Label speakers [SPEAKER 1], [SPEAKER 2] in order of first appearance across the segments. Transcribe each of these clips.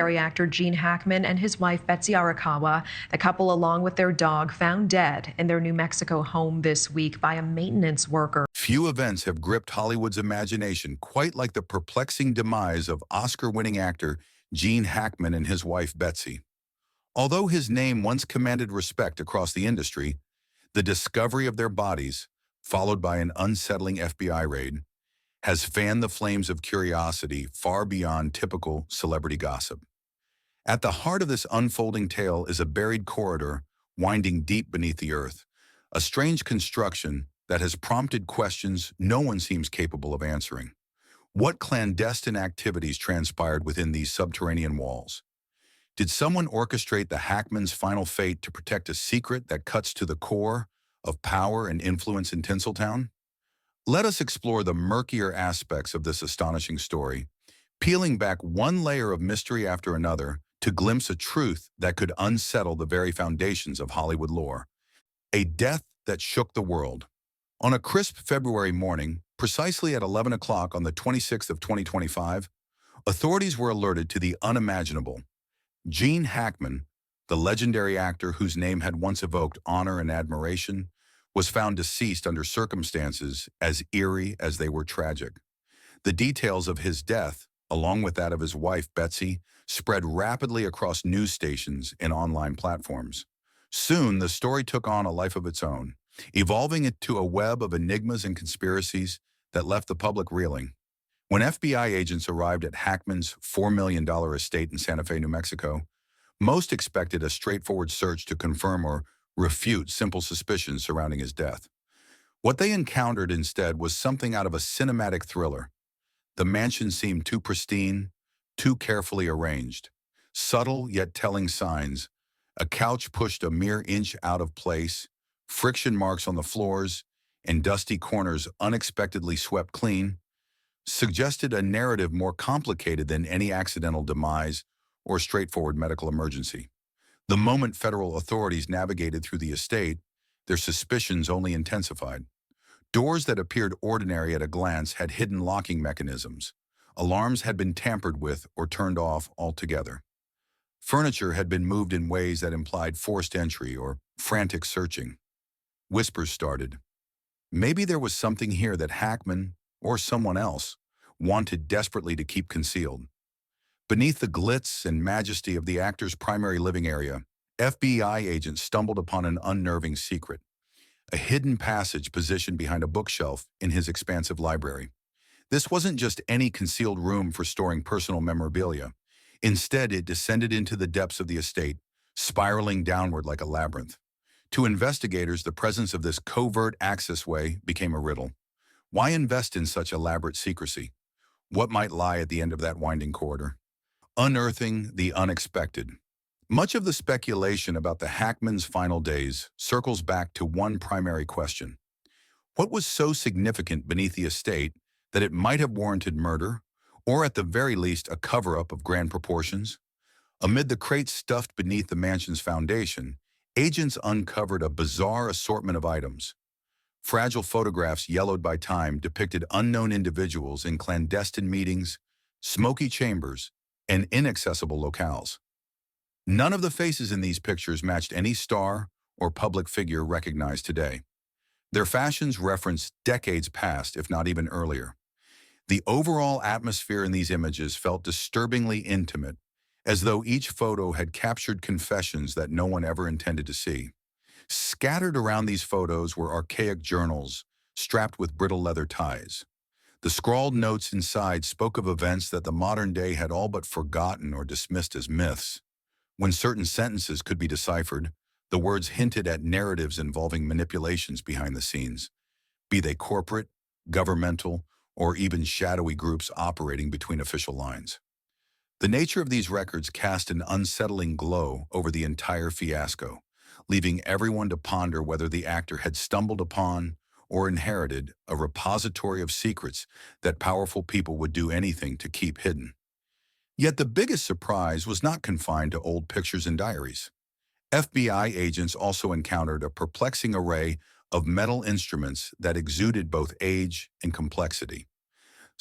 [SPEAKER 1] Actor Gene Hackman and his wife Betsy Arakawa, the couple along with their dog, found dead in their New Mexico home this week by a maintenance worker.
[SPEAKER 2] Few events have gripped Hollywood's imagination quite like the perplexing demise of Oscar-winning actor Gene Hackman and his wife Betsy. Although his name once commanded respect across the industry, the discovery of their bodies, followed by an unsettling FBI raid, has fanned the flames of curiosity far beyond typical celebrity gossip. At the heart of this unfolding tale is a buried corridor winding deep beneath the earth, a strange construction that has prompted questions no one seems capable of answering. What clandestine activities transpired within these subterranean walls? Did someone orchestrate the Hackman's final fate to protect a secret that cuts to the core of power and influence in Tinseltown? Let us explore the murkier aspects of this astonishing story, peeling back one layer of mystery after another to glimpse a truth that could unsettle the very foundations of Hollywood lore. A death that shook the world. On a crisp February morning, precisely at 11 o'clock on the 26th of 2025, authorities were alerted to the unimaginable. Gene Hackman, the legendary actor whose name had once evoked honor and admiration, was found deceased under circumstances as eerie as they were tragic. The details of his death, along with that of his wife Betsy, spread rapidly across news stations and online platforms. Soon, the story took on a life of its own, evolving into a web of enigmas and conspiracies that left the public reeling. When FBI agents arrived at Hackman's $4 million estate in Santa Fe, New Mexico, most expected a straightforward search to confirm or refute simple suspicions surrounding his death. What they encountered instead was something out of a cinematic thriller. The mansion seemed too pristine, too carefully arranged. Subtle yet telling signs, a couch pushed a mere inch out of place, friction marks on the floors, and dusty corners unexpectedly swept clean, suggested a narrative more complicated than any accidental demise or straightforward medical emergency. The moment federal authorities navigated through the estate, their suspicions only intensified. Doors that appeared ordinary at a glance had hidden locking mechanisms. Alarms had been tampered with or turned off altogether. Furniture had been moved in ways that implied forced entry or frantic searching. Whispers started. Maybe there was something here that Hackman, or someone else, wanted desperately to keep concealed. Beneath the glitz and majesty of the actor's primary living area, FBI agents stumbled upon an unnerving secret. A hidden passage positioned behind a bookshelf in his expansive library. This wasn't just any concealed room for storing personal memorabilia. Instead, it descended into the depths of the estate, spiraling downward like a labyrinth. To investigators, the presence of this covert accessway became a riddle. Why invest in such elaborate secrecy? What might lie at the end of that winding corridor? Unearthing the unexpected. Much of the speculation about the Hackman's final days circles back to one primary question. What was so significant beneath the estate that it might have warranted murder, or at the very least a cover-up of grand proportions? Amid the crates stuffed beneath the mansion's foundation, agents uncovered a bizarre assortment of items. Fragile photographs yellowed by time depicted unknown individuals in clandestine meetings, smoky chambers, and inaccessible locales. None of the faces in these pictures matched any star or public figure recognized today. Their fashions referenced decades past, if not even earlier. The overall atmosphere in these images felt disturbingly intimate, as though each photo had captured confessions that no one ever intended to see. Scattered around these photos were archaic journals, strapped with brittle leather ties. The scrawled notes inside spoke of events that the modern day had all but forgotten or dismissed as myths. When certain sentences could be deciphered, the words hinted at narratives involving manipulations behind the scenes, be they corporate, governmental, or even shadowy groups operating between official lines. The nature of these records cast an unsettling glow over the entire fiasco, leaving everyone to ponder whether the actor had stumbled upon or inherited a repository of secrets that powerful people would do anything to keep hidden. Yet the biggest surprise was not confined to old pictures and diaries. FBI agents also encountered a perplexing array of metal instruments that exuded both age and complexity.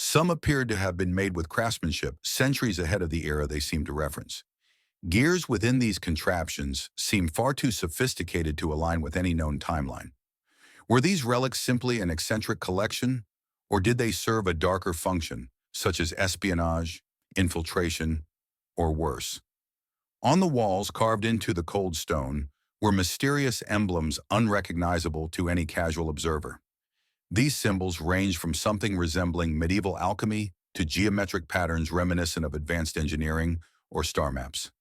[SPEAKER 2] Some appeared to have been made with craftsmanship centuries ahead of the era they seemed to reference. Gears within these contraptions seem far too sophisticated to align with any known timeline. Were these relics simply an eccentric collection, or did they serve a darker function, such as espionage, infiltration, or worse? On the walls carved into the cold stone were mysterious emblems unrecognizable to any casual observer. These symbols range from something resembling medieval alchemy to geometric patterns reminiscent of advanced engineering or star maps.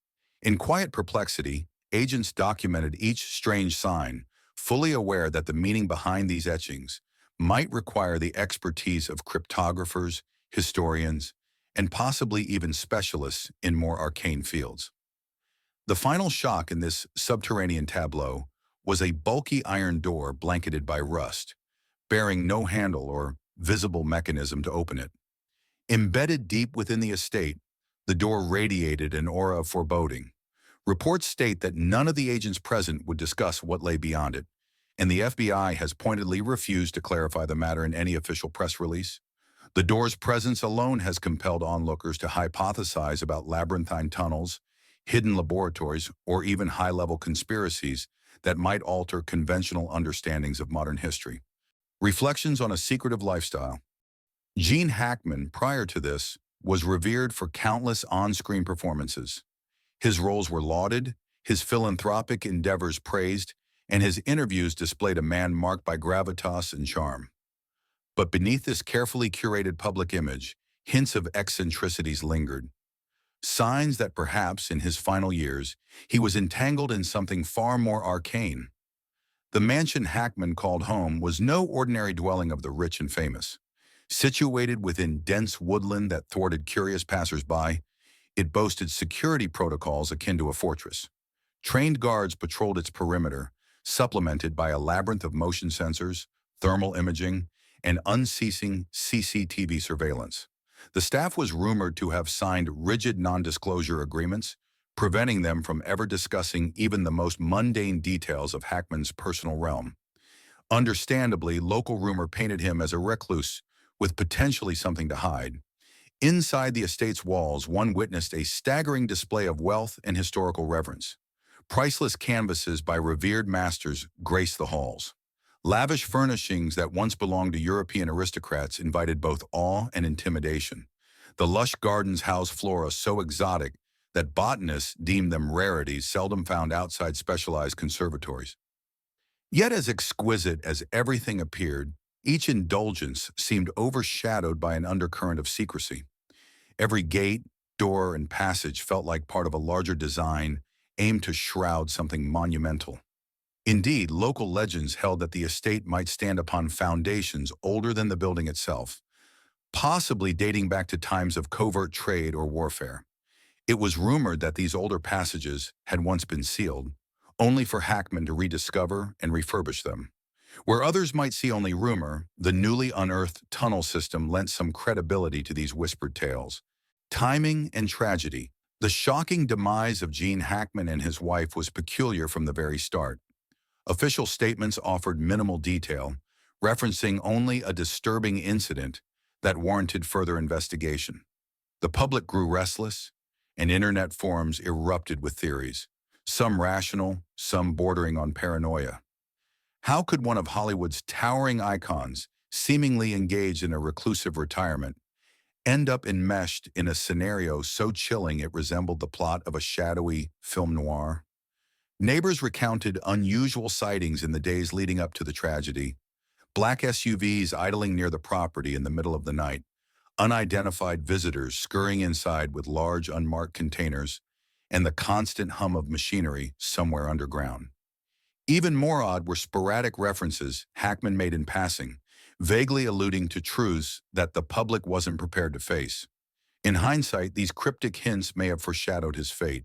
[SPEAKER 2] In quiet perplexity, agents documented each strange sign, fully aware that the meaning behind these etchings might require the expertise of cryptographers, historians, and possibly even specialists in more arcane fields. The final shock in this subterranean tableau was a bulky iron door blanketed by rust, bearing no handle or visible mechanism to open it. Embedded deep within the estate, the door radiated an aura of foreboding. Reports state that none of the agents present would discuss what lay beyond it, and the FBI has pointedly refused to clarify the matter in any official press release. The door's presence alone has compelled onlookers to hypothesize about labyrinthine tunnels, hidden laboratories, or even high-level conspiracies that might alter conventional understandings of modern history. Reflections on a secretive lifestyle. Gene Hackman, prior to this, was revered for countless on-screen performances. His roles were lauded, his philanthropic endeavors praised, and his interviews displayed a man marked by gravitas and charm. But beneath this carefully curated public image, hints of eccentricities lingered. Signs that perhaps, in his final years, he was entangled in something far more arcane. The mansion Hackman called home was no ordinary dwelling of the rich and famous. Situated within dense woodland that thwarted curious passers-by, it boasted security protocols akin to a fortress. Trained guards patrolled its perimeter, supplemented by a labyrinth of motion sensors, thermal imaging, and unceasing CCTV surveillance. The staff was rumored to have signed rigid non-disclosure agreements, preventing them from ever discussing even the most mundane details of Hackman's personal realm. Understandably, local rumor painted him as a recluse, with potentially something to hide. Inside the estate's walls, one witnessed a staggering display of wealth and historical reverence. Priceless canvases by revered masters graced the halls. Lavish furnishings that once belonged to European aristocrats invited both awe and intimidation. The lush gardens housed flora so exotic that botanists deemed them rarities seldom found outside specialized conservatories. Yet as exquisite as everything appeared, each indulgence seemed overshadowed by an undercurrent of secrecy. Every gate, door, and passage felt like part of a larger design aimed to shroud something monumental. Indeed, local legends held that the estate might stand upon foundations older than the building itself, possibly dating back to times of covert trade or warfare. It was rumored that these older passages had once been sealed, only for Hackman to rediscover and refurbish them. Where others might see only rumor, the newly unearthed tunnel system lent some credibility to these whispered tales. Timing and tragedy. The shocking demise of Gene Hackman and his wife was peculiar from the very start. Official statements offered minimal detail, referencing only a disturbing incident that warranted further investigation. The public grew restless, and internet forums erupted with theories, some rational, some bordering on paranoia. How could one of Hollywood's towering icons, seemingly engaged in a reclusive retirement, end up enmeshed in a scenario so chilling it resembled the plot of a shadowy film noir? Neighbors recounted unusual sightings in the days leading up to the tragedy. Black SUVs idling near the property in the middle of the night, unidentified visitors scurrying inside with large unmarked containers, and the constant hum of machinery somewhere underground. Even more odd were sporadic references Hackman made in passing, vaguely alluding to truths that the public wasn't prepared to face. In hindsight, these cryptic hints may have foreshadowed his fate.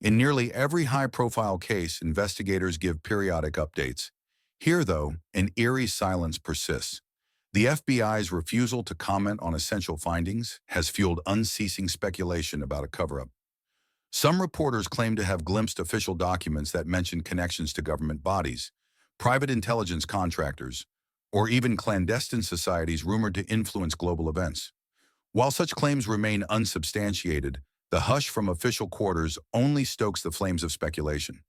[SPEAKER 2] In nearly every high-profile case, investigators give periodic updates. Here, though, an eerie silence persists. The FBI's refusal to comment on essential findings has fueled unceasing speculation about a cover-up. Some reporters claim to have glimpsed official documents that mention connections to government bodies, private intelligence contractors, or even clandestine societies rumored to influence global events. While such claims remain unsubstantiated, the hush from official quarters only stokes the flames of speculation.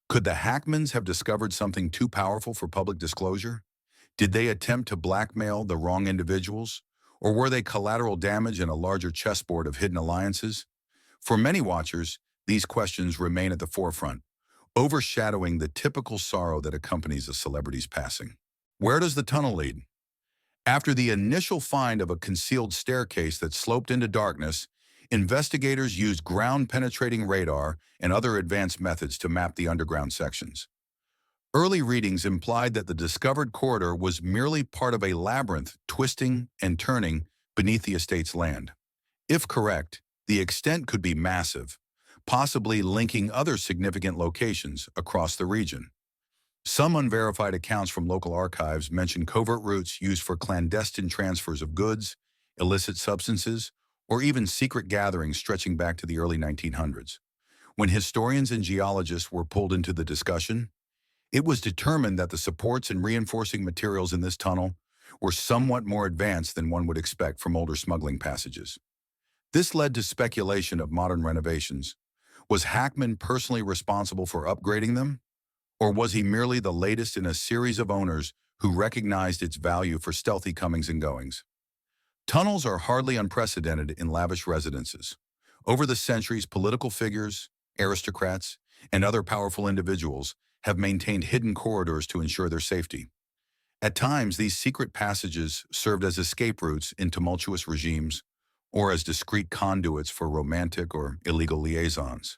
[SPEAKER 2] Could the Hackmans have discovered something too powerful for public disclosure? Did they attempt to blackmail the wrong individuals? Or were they collateral damage in a larger chessboard of hidden alliances? For many watchers, these questions remain at the forefront, overshadowing the typical sorrow that accompanies a celebrity's passing. Where does the tunnel lead? After the initial find of a concealed staircase that sloped into darkness, investigators used ground-penetrating radar and other advanced methods to map the underground sections. Early readings implied that the discovered corridor was merely part of a labyrinth twisting and turning beneath the estate's land. If correct, the extent could be massive, possibly linking other significant locations across the region. Some unverified accounts from local archives mention covert routes used for clandestine transfers of goods, illicit substances, or even secret gatherings stretching back to the early 1900s. When historians and geologists were pulled into the discussion, it was determined that the supports and reinforcing materials in this tunnel were somewhat more advanced than one would expect from older smuggling passages. This led to speculation of modern renovations. Was Hackman personally responsible for upgrading them? Or was he merely the latest in a series of owners who recognized its value for stealthy comings and goings? Tunnels are hardly unprecedented in lavish residences. Over the centuries, political figures, aristocrats, and other powerful individuals have maintained hidden corridors to ensure their safety. At times, these secret passages served as escape routes in tumultuous regimes or as discreet conduits for romantic or illegal liaisons.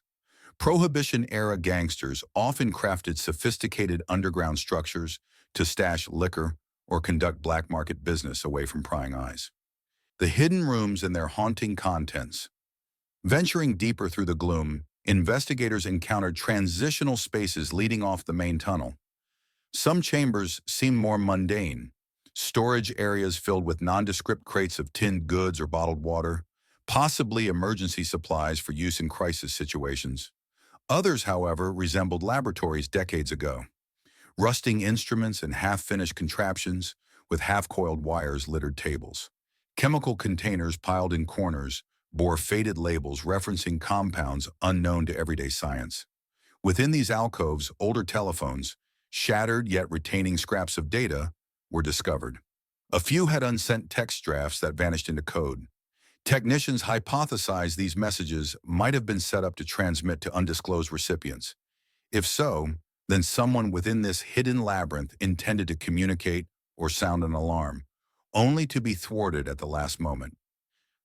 [SPEAKER 2] Prohibition-era gangsters often crafted sophisticated underground structures to stash liquor or conduct black market business away from prying eyes. The hidden rooms and their haunting contents. Venturing deeper through the gloom, investigators encountered transitional spaces leading off the main tunnel. Some chambers seemed more mundane, storage areas filled with nondescript crates of tinned goods or bottled water, possibly emergency supplies for use in crisis situations. Others, however, resembled laboratories decades ago. Rusting instruments and half-finished contraptions with half-coiled wires littered tables. Chemical containers piled in corners bore faded labels referencing compounds unknown to everyday science. Within these alcoves, older telephones, shattered yet retaining scraps of data, were discovered. A few had unsent text drafts that vanished into code. Technicians hypothesized these messages might have been set up to transmit to undisclosed recipients. If so, then someone within this hidden labyrinth intended to communicate or sound an alarm, only to be thwarted at the last moment.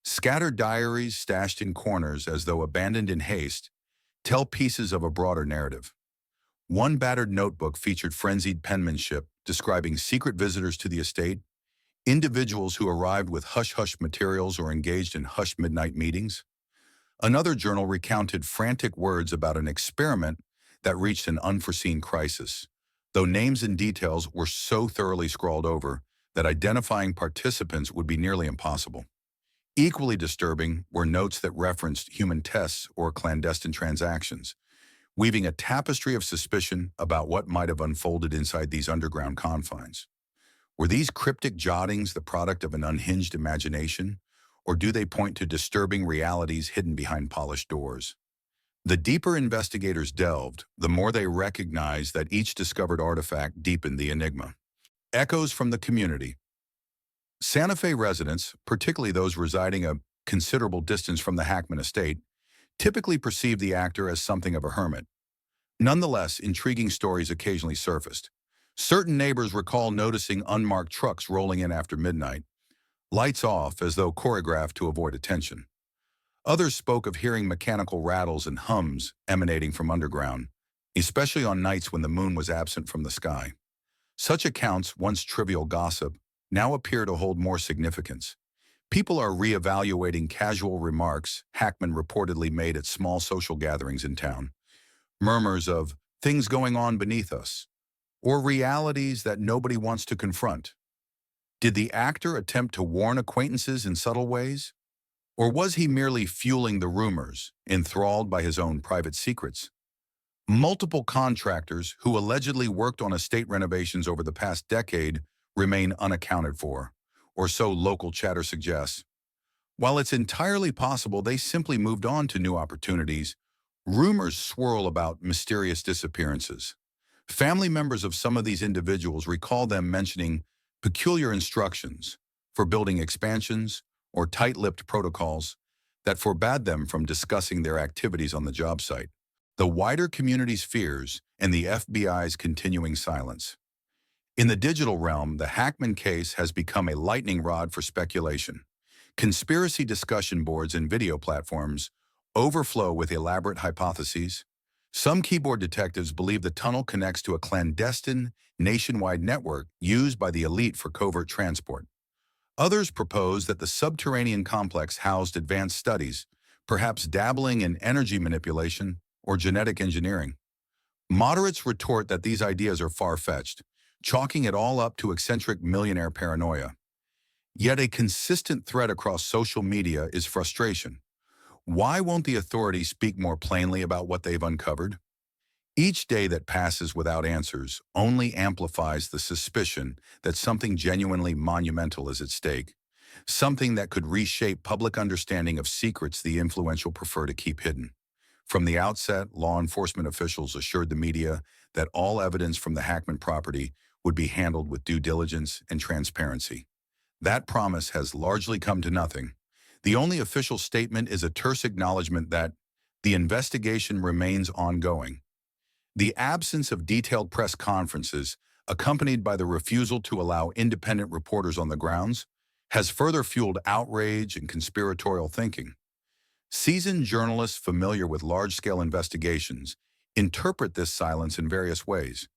[SPEAKER 2] Scattered diaries stashed in corners as though abandoned in haste tell pieces of a broader narrative. One battered notebook featured frenzied penmanship describing secret visitors to the estate, individuals who arrived with hush-hush materials or engaged in hushed midnight meetings. Another journal recounted frantic words about an experiment that reached an unforeseen crisis, though names and details were so thoroughly scrawled over that identifying participants would be nearly impossible. Equally disturbing were notes that referenced human tests or clandestine transactions, weaving a tapestry of suspicion about what might have unfolded inside these underground confines. Were these cryptic jottings the product of an unhinged imagination, or do they point to disturbing realities hidden behind polished doors? The deeper investigators delved, the more they recognized that each discovered artifact deepened the enigma. Echoes from the community. Santa Fe residents, particularly those residing a considerable distance from the Hackman estate, typically perceived the actor as something of a hermit. Nonetheless, intriguing stories occasionally surfaced. Certain neighbors recall noticing unmarked trucks rolling in after midnight, lights off as though choreographed to avoid attention. Others spoke of hearing mechanical rattles and hums emanating from underground, especially on nights when the moon was absent from the sky. Such accounts, once trivial gossip, now appear to hold more significance. People are reevaluating casual remarks Hackman reportedly made at small social gatherings in town. Murmurs of things going on beneath us, or realities that nobody wants to confront. Did the actor attempt to warn acquaintances in subtle ways? Or was he merely fueling the rumors, enthralled by his own private secrets? Multiple contractors who allegedly worked on estate renovations over the past decade remain unaccounted for, or so local chatter suggests. While it's entirely possible they simply moved on to new opportunities, rumors swirl about mysterious disappearances. Family members of some of these individuals recall them mentioning peculiar instructions for building expansions or tight-lipped protocols that forbade them from discussing their activities on the job site. The wider community's fears and the FBI's continuing silence. In the digital realm, the Hackman case has become a lightning rod for speculation. Conspiracy discussion boards and video platforms overflow with elaborate hypotheses. Some keyboard detectives believe the tunnel connects to a clandestine, nationwide network used by the elite for covert transport. Others propose that the subterranean complex housed advanced studies, perhaps dabbling in energy manipulation or genetic engineering. Moderates retort that these ideas are far-fetched, chalking it all up to eccentric millionaire paranoia. Yet a consistent thread across social media is frustration. Why won't the authorities speak more plainly about what they've uncovered? Each day that passes without answers only amplifies the suspicion that something genuinely monumental is at stake, something that could reshape public understanding of secrets the influential prefer to keep hidden. From the outset, law enforcement officials assured the media that all evidence from the Hackman property would be handled with due diligence and transparency. That promise has largely come to nothing. The only official statement is a terse acknowledgement that the investigation remains ongoing. The absence of detailed press conferences, accompanied by the refusal to allow independent reporters on the grounds, has further fueled outrage and conspiratorial thinking. Seasoned journalists familiar with large-scale investigations interpret this silence in various ways.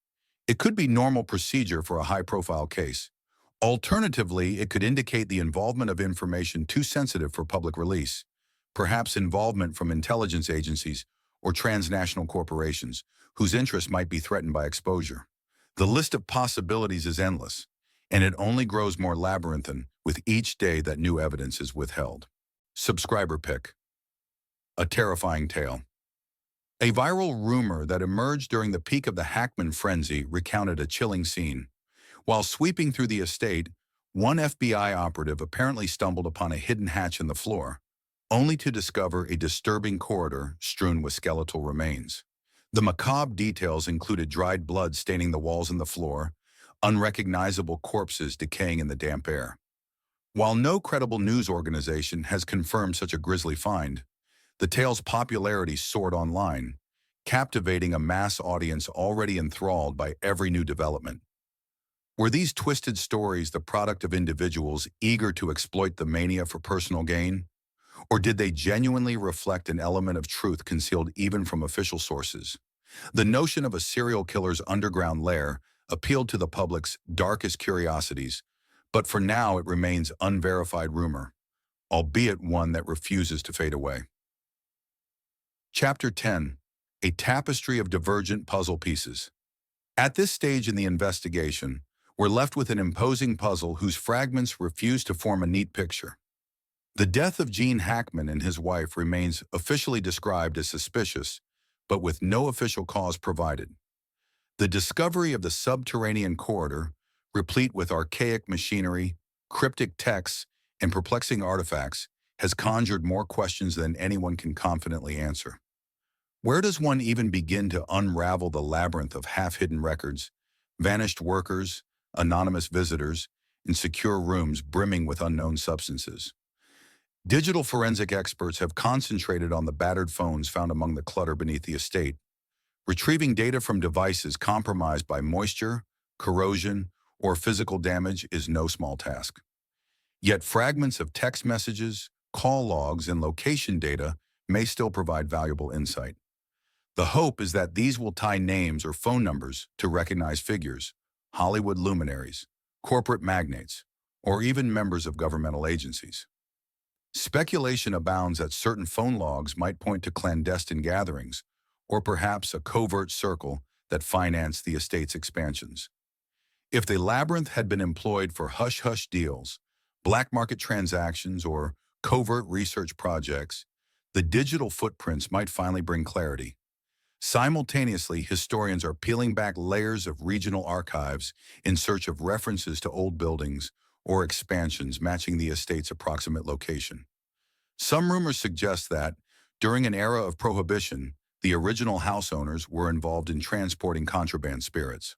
[SPEAKER 2] It could be normal procedure for a high-profile case. Alternatively, it could indicate the involvement of information too sensitive for public release, perhaps involvement from intelligence agencies or transnational corporations whose interests might be threatened by exposure. The list of possibilities is endless, and it only grows more labyrinthine with each day that new evidence is withheld. Subscriber pick. A terrifying tale. A viral rumor that emerged during the peak of the Hackman frenzy recounted a chilling scene. While sweeping through the estate, one FBI operative apparently stumbled upon a hidden hatch in the floor, only to discover a disturbing corridor strewn with skeletal remains. The macabre details included dried blood staining the walls and the floor, unrecognizable corpses decaying in the damp air. While no credible news organization has confirmed such a grisly find, the tale's popularity soared online, captivating a mass audience already enthralled by every new development. Were these twisted stories the product of individuals eager to exploit the mania for personal gain? Or did they genuinely reflect an element of truth concealed even from official sources? The notion of a serial killer's underground lair appealed to the public's darkest curiosities, but for now it remains unverified rumor, albeit one that refuses to fade away. Chapter 10. A tapestry of divergent puzzle pieces. At this stage in the investigation, we're left with an imposing puzzle whose fragments refuse to form a neat picture. The death of Gene Hackman and his wife remains officially described as suspicious, but with no official cause provided. The discovery of the subterranean corridor, replete with archaic machinery, cryptic texts, and perplexing artifacts, has conjured more questions than anyone can confidently answer. Where does one even begin to unravel the labyrinth of half-hidden records, vanished workers, anonymous visitors, and secure rooms brimming with unknown substances? Digital forensic experts have concentrated on the battered phones found among the clutter beneath the estate. Retrieving data from devices compromised by moisture, corrosion, or physical damage is no small task. Yet fragments of text messages, call logs, and location data may still provide valuable insight. The hope is that these will tie names or phone numbers to recognized figures, Hollywood luminaries, corporate magnates, or even members of governmental agencies. Speculation abounds that certain phone logs might point to clandestine gatherings, or perhaps a covert circle that financed the estate's expansions. If the labyrinth had been employed for hush-hush deals, black market transactions, or covert research projects, the digital footprints might finally bring clarity. Simultaneously, historians are peeling back layers of regional archives in search of references to old buildings or expansions matching the estate's approximate location. Some rumors suggest that, during an era of prohibition, the original house owners were involved in transporting contraband spirits.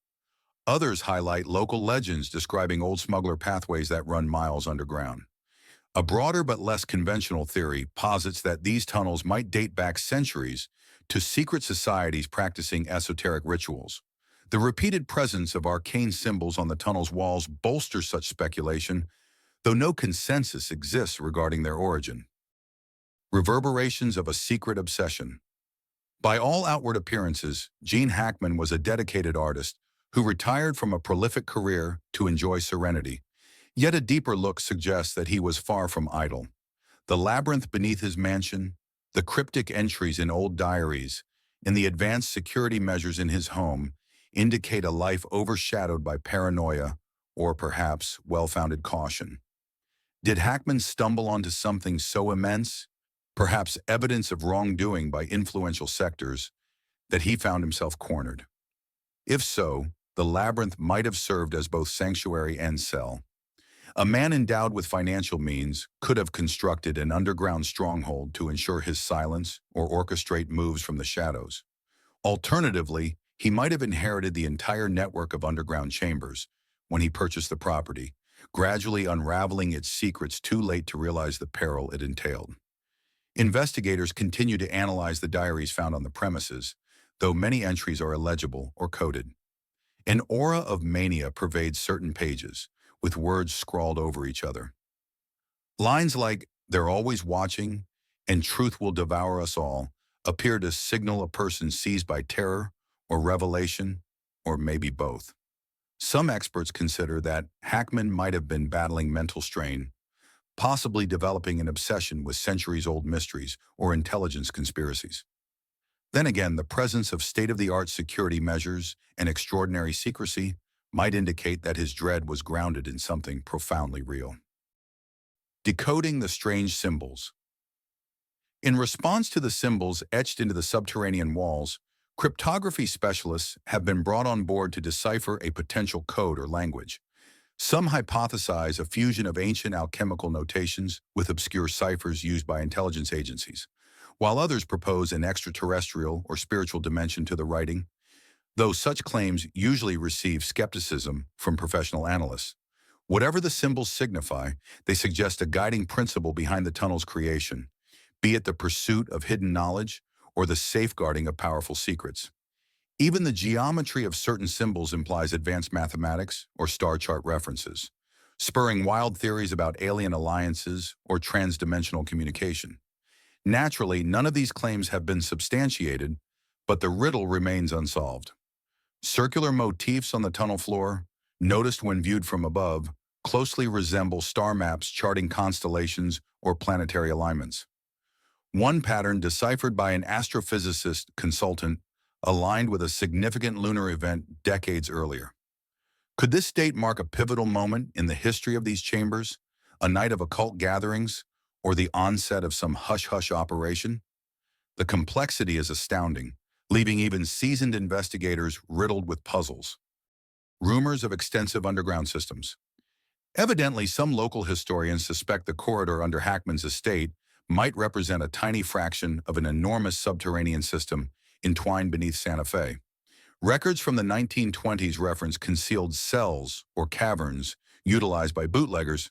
[SPEAKER 2] Others highlight local legends describing old smuggler pathways that run miles underground. A broader but less conventional theory posits that these tunnels might date back centuries to secret societies practicing esoteric rituals. The repeated presence of arcane symbols on the tunnel's walls bolsters such speculation, though no consensus exists regarding their origin. Reverberations of a secret obsession. By all outward appearances, Gene Hackman was a dedicated artist who retired from a prolific career to enjoy serenity. Yet a deeper look suggests that he was far from idle. The labyrinth beneath his mansion, the cryptic entries in old diaries, and the advanced security measures in his home indicate a life overshadowed by paranoia or perhaps well-founded caution. Did Hackman stumble onto something so immense, perhaps evidence of wrongdoing by influential sectors, that he found himself cornered? If so, the labyrinth might have served as both sanctuary and cell. A man endowed with financial means could have constructed an underground stronghold to ensure his silence or orchestrate moves from the shadows. Alternatively, he might have inherited the entire network of underground chambers when he purchased the property, gradually unraveling its secrets too late to realize the peril it entailed. Investigators continue to analyze the diaries found on the premises, though many entries are illegible or coded. An aura of mania pervades certain pages, with words scrawled over each other. Lines like, "They're always watching," and "Truth will devour us all," appear to signal a person seized by terror or revelation, or maybe both. Some experts consider that Hackman might have been battling mental strain, possibly developing an obsession with centuries-old mysteries or intelligence conspiracies. Then again, the presence of state-of-the-art security measures and extraordinary secrecy might indicate that his dread was grounded in something profoundly real. Decoding the strange symbols. In response to the symbols etched into the subterranean walls, cryptography specialists have been brought on board to decipher a potential code or language. Some hypothesize a fusion of ancient alchemical notations with obscure ciphers used by intelligence agencies, while others propose an extraterrestrial or spiritual dimension to the writing, though such claims usually receive skepticism from professional analysts. Whatever the symbols signify, they suggest a guiding principle behind the tunnel's creation, be it the pursuit of hidden knowledge or the safeguarding of powerful secrets. Even the geometry of certain symbols implies advanced mathematics or star chart references, spurring wild theories about alien alliances or transdimensional communication. Naturally, none of these claims have been substantiated, but the riddle remains unsolved. Circular motifs on the tunnel floor, noticed when viewed from above, closely resemble star maps charting constellations or planetary alignments. One pattern deciphered by an astrophysicist consultant aligned with a significant lunar event decades earlier. Could this date mark a pivotal moment in the history of these chambers, a night of occult gatherings, or the onset of some hush-hush operation? The complexity is astounding, leaving even seasoned investigators riddled with puzzles. Rumors of extensive underground systems. Evidently, some local historians suspect the corridor under Hackman's estate might represent a tiny fraction of an enormous subterranean system entwined beneath Santa Fe. Records from the 1920s reference concealed cells or caverns utilized by bootleggers,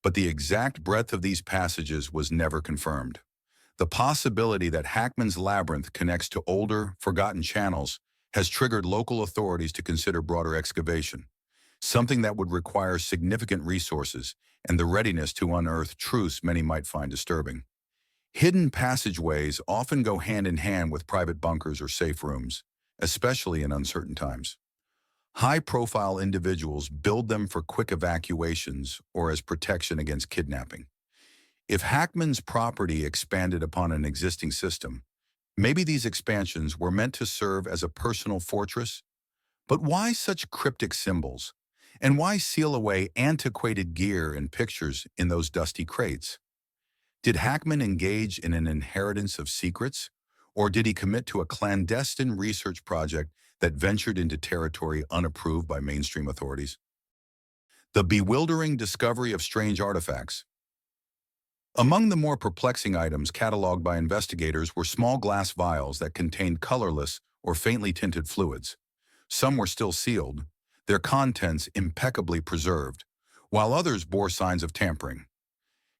[SPEAKER 2] but the exact breadth of these passages was never confirmed. The possibility that Hackman's labyrinth connects to older, forgotten channels has triggered local authorities to consider broader excavation, something that would require significant resources and the readiness to unearth truths many might find disturbing. Hidden passageways often go hand in hand with private bunkers or safe rooms, especially in uncertain times. High-profile individuals build them for quick evacuations or as protection against kidnapping. If Hackman's property expanded upon an existing system, maybe these expansions were meant to serve as a personal fortress. But why such cryptic symbols? And why seal away antiquated gear and pictures in those dusty crates? Did Hackman engage in an inheritance of secrets, or did he commit to a clandestine research project that ventured into territory unapproved by mainstream authorities? The bewildering discovery of strange artifacts. Among the more perplexing items cataloged by investigators were small glass vials that contained colorless or faintly tinted fluids. Some were still sealed, their contents impeccably preserved, while others bore signs of tampering.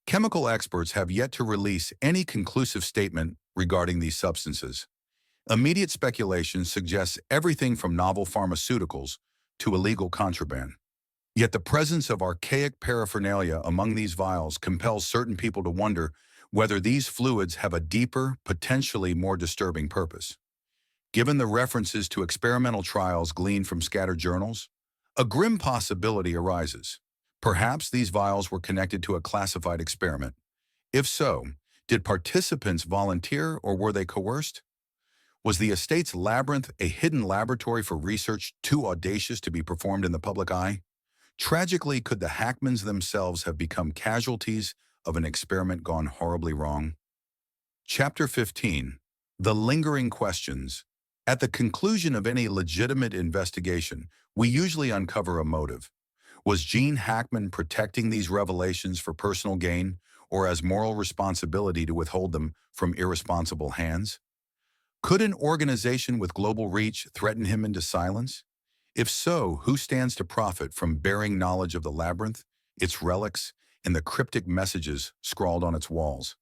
[SPEAKER 2] Chemical experts have yet to release any conclusive statement regarding these substances. Immediate speculation suggests everything from novel pharmaceuticals to illegal contraband. Yet the presence of archaic paraphernalia among these vials compels certain people to wonder whether these fluids have a deeper, potentially more disturbing purpose. Given the references to experimental trials gleaned from scattered journals, a grim possibility arises. Perhaps these vials were connected to a classified experiment. If so, did participants volunteer or were they coerced? Was the estate's labyrinth a hidden laboratory for research too audacious to be performed in the public eye? Tragically, could the Hackmans themselves have become casualties of an experiment gone horribly wrong? Chapter 15. The Lingering Questions. At the conclusion of any legitimate investigation, we usually uncover a motive. Was Gene Hackman protecting these revelations for personal gain or as moral responsibility to withhold them from irresponsible hands? Could an organization with global reach threaten him into silence? If so, who stands to profit from bearing knowledge of the labyrinth, its relics, and the cryptic messages scrawled on its walls?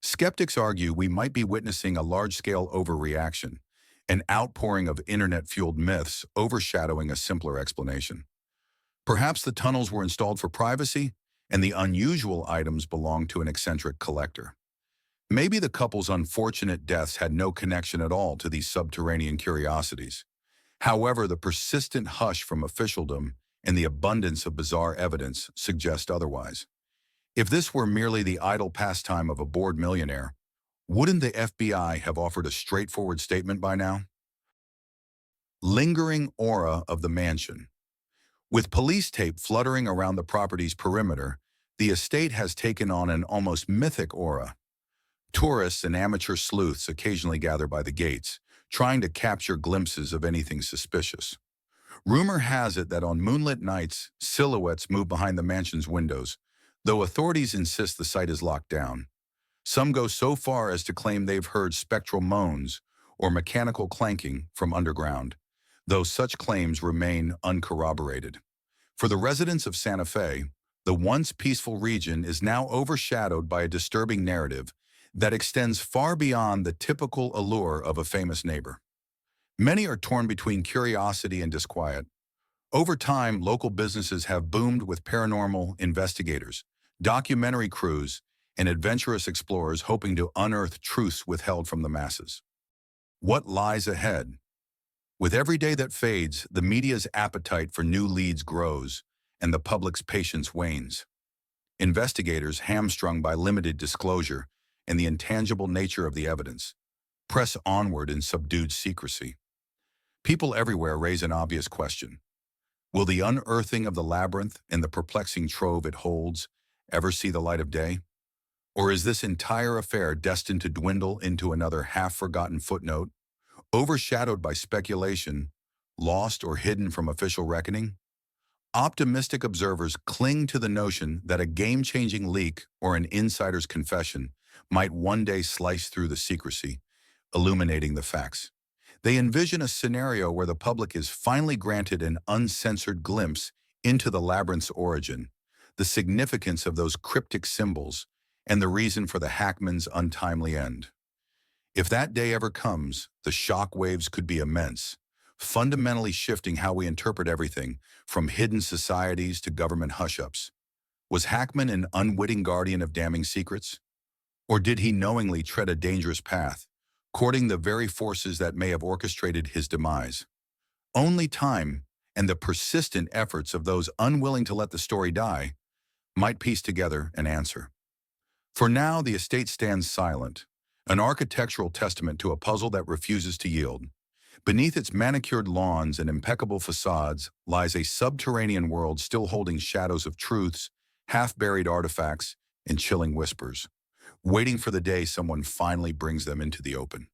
[SPEAKER 2] Skeptics argue we might be witnessing a large-scale overreaction, an outpouring of internet-fueled myths overshadowing a simpler explanation. Perhaps the tunnels were installed for privacy, and the unusual items belonged to an eccentric collector. Maybe the couple's unfortunate deaths had no connection at all to these subterranean curiosities. However, the persistent hush from officialdom and the abundance of bizarre evidence suggest otherwise. If this were merely the idle pastime of a bored millionaire, wouldn't the FBI have offered a straightforward statement by now? Lingering aura of the mansion. With police tape fluttering around the property's perimeter, the estate has taken on an almost mythic aura. Tourists and amateur sleuths occasionally gather by the gates, trying to capture glimpses of anything suspicious. Rumor has it that on moonlit nights, silhouettes move behind the mansion's windows, though authorities insist the site is locked down. Some go so far as to claim they've heard spectral moans or mechanical clanking from underground, though such claims remain uncorroborated. For the residents of Santa Fe, the once peaceful region is now overshadowed by a disturbing narrative that extends far beyond the typical allure of a famous neighbor. Many are torn between curiosity and disquiet. Over time, local businesses have boomed with paranormal investigators, documentary crews, and adventurous explorers hoping to unearth truths withheld from the masses. What lies ahead? With every day that fades, the media's appetite for new leads grows, and the public's patience wanes. Investigators, hamstrung by limited disclosure and the intangible nature of the evidence, press onward in subdued secrecy. People everywhere raise an obvious question. Will the unearthing of the labyrinth and the perplexing trove it holds ever see the light of day? Or is this entire affair destined to dwindle into another half-forgotten footnote, overshadowed by speculation, lost or hidden from official reckoning? Optimistic observers cling to the notion that a game-changing leak or an insider's confession might one day slice through the secrecy, illuminating the facts. They envision a scenario where the public is finally granted an uncensored glimpse into the labyrinth's origin, the significance of those cryptic symbols, and the reason for the Hackman's untimely end. If that day ever comes, the shock waves could be immense, fundamentally shifting how we interpret everything, from hidden societies to government hush-ups. Was Hackman an unwitting guardian of damning secrets? Or did he knowingly tread a dangerous path, courting the very forces that may have orchestrated his demise? Only time and the persistent efforts of those unwilling to let the story die might piece together an answer. For now, the estate stands silent, an architectural testament to a puzzle that refuses to yield. Beneath its manicured lawns and impeccable facades lies a subterranean world still holding shadows of truths, half-buried artifacts, and chilling whispers, waiting for the day someone finally brings them into the open.